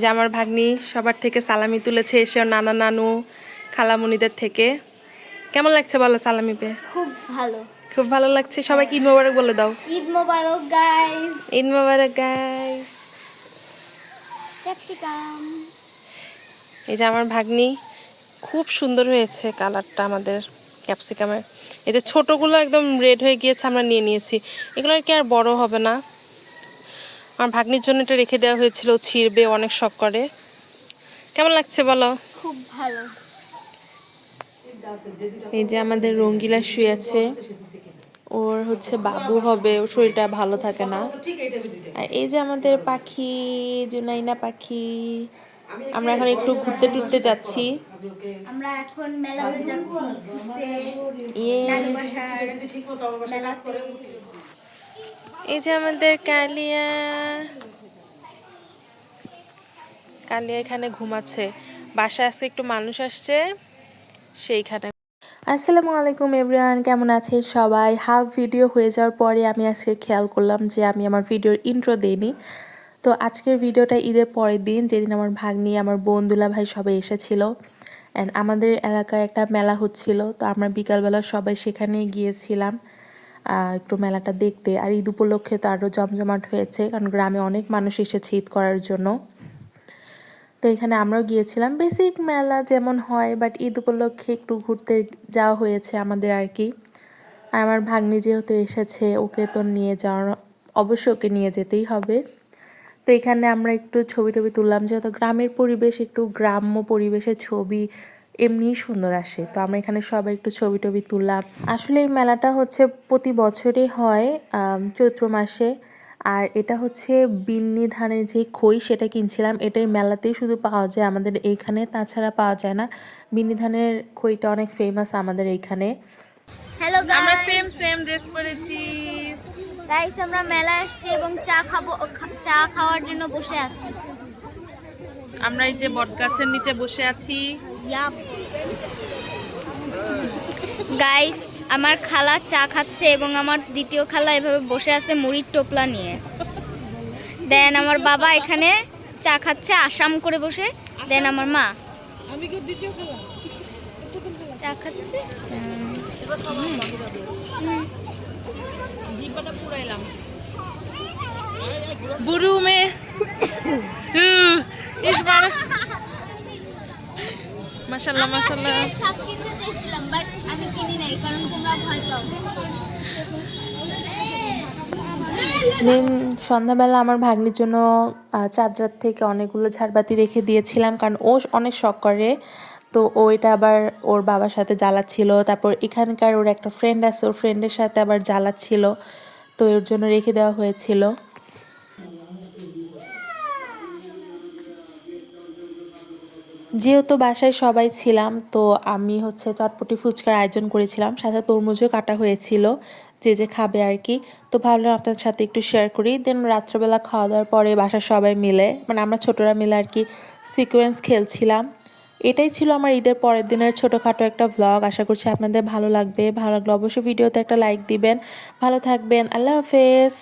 এই যে আমার ভাগ্নি সবার থেকে সালামি তুলেছে এসে নানা নানু খালামুনিদের থেকে। কেমন লাগছে বলো সালামি পেয়ে? খুব ভালো, খুব ভালো লাগছে। সবাইকে ঈদ মোবারক বলে দাও। ঈদ মোবারক গাইস। ঈদ মোবারক গাইস। ক্যাপসিকাম। এই যে আমার ভাগ্নি, খুব সুন্দর হয়েছে কালারটা আমাদের ক্যাপসিকামের। এই যে ছোটগুলো একদম রেড হয়ে গিয়েছে, আমরা নিয়ে নিয়েছি। এগুলো আর কি আর বড় হবে না। আমার ভাগ্নির জন্য এটা রেখে দেওয়া হয়েছিল, ছিঁড়বে অনেক শখ করে। কেমন লাগছে বলো? খুব ভালো। এই যে আমাদের রঙ্গিলা শুয়ে আছে, ওর হচ্ছে বাবু হবে, ওর শরীরটা ভালো থাকে না। আর এই যে আমাদের পাখি জুনাইনা পাখি, আমরা এখন একটু ঘুরতে টুরতে যাচ্ছি। আমরা এখন মেলাতে যাচ্ছি, মেলাতে। এই যে আমাদের কালিয়া, কালিয়া এখানে ঘুমাচ্ছে। বাসায় আজকে একটু মানুষ আসছে সেইখানে। আসসালামু আলাইকুম এভরিওয়ান, কেমন আছে সবাই? হাফ ভিডিও হয়ে যাওয়ার পরে আমি আজকে খেয়াল করলাম যে আমি আমার ভিডিওর ইন্ট্রো দেইনি। তো আজকের ভিডিওটা ঈদের পরের দিন, যেদিন আমার ভাগ্নি, আমার বোন, দুলা ভাই সবাই এসেছিল। অ্যান্ড আমাদের এলাকায় একটা মেলা হচ্ছিল, তো আমরা বিকালবেলা সবাই সেখানে গিয়েছিলাম একটু মেলাটা দেখতে। আর ঈদ উপলক্ষে তো আরও জমজমাট হয়েছে, কারণ গ্রামে অনেক মানুষ এসেছে ঈদ করার জন্য। তো এখানে আমরাও গিয়েছিলাম, বেসিক মেলা যেমন হয়, বাট ঈদ উপলক্ষে একটু ঘুরতে যাওয়া হয়েছে আমাদের আর কি। আর আমার ভাগ্নি যেহেতু এসেছে, ওকে তো নিয়ে যাওয়ার, অবশ্যই ওকে নিয়ে যেতেই হবে। তো এখানে আমরা একটু ছবি টবি তুললাম, যেহেতু গ্রামের পরিবেশ, একটু গ্রাম্য পরিবেশের ছবি এমনিই সুন্দর আসে। তো আমরা এখানে সবাই একটু ছবি টবি তুললাম। আসলে এই মেলাটা হচ্ছে প্রতি বছরই হয় চৈত্র মাসে। আর এটা হচ্ছে বিন্নি ধানের যে খই, সেটা কিনছিলাম। এটাই মেলাতেই শুধু পাওয়া যায় আমাদের এইখানে, তাছাড়া পাওয়া যায় না। বিন্নি ধানের খইটা অনেক ফেমাস আমাদের এইখানে। হ্যালো গাইস, আমরা সেম ড্রেস পরেছি। গাইস আমরা মেলা আসছি এবং চা খাওয়ার জন্য বসে আছি। আমরা এই যে বটগাছের নিচে বসে আছি। ইয়াপ গাইস, আমার খালা চা খাচ্ছে এবং আমার দ্বিতীয় খালা এভাবে বসে আছে মুড়ির টোপলা নিয়ে। দেন আমার বাবা এখানে চা খাচ্ছে আসাম করে বসে। দেন আমার মা, আমি কি দ্বিতীয় খালা, চা খাচ্ছে। জিব্বাটা পুরাইলাম বুড়ু মে। মাশাআল্লাহ মাশাআল্লাহ। সব কিনতে চাইছিলাম বাট আমি কিনি নাই, কারণ তোমরা ভয় পাও। দেন সন্ধ্যাবেলা আমার ভাগ্নির জন্য চাঁদরাত থেকে অনেকগুলো ঝাড়বাতি রেখে দিয়েছিলাম, কারণ ও অনেক শখ করে। তো ও এটা আবার ওর বাবার সাথে জ্বালাচ্ছিল। তারপর এখানকার ওর একটা ফ্রেন্ড আছে, ওর ফ্রেন্ডের সাথে আবার জ্বালাচ্ছিল। তো ওর জন্য রেখে দেওয়া হয়েছিল। যেহেতু বাসায় সবাই ছিলাম, তো আমি হচ্ছে চটপটি ফুচকার আয়োজন করেছিলাম, সাথে তরমুজও কাটা হয়েছিল, যে যে খাবে আর কি। তো ভাবলাম আপনার সাথে একটু শেয়ার করি। দেন রাত্রেবেলা খাওয়া দাওয়ার পরে বাসার সবাই মিলে, মানে আমরা ছোটরা মিলে আর কি সিকোয়েন্স খেলছিলাম। এটাই ছিল আমার ঈদের পরের দিনের ছোটোখাটো একটা ভ্লগ। আশা করছি আপনাদের ভালো লাগবে। ভালো লাগলে অবশ্যই ভিডিওতে একটা লাইক দিবেন। ভালো থাকবেন। আল্লাহ হাফেজ।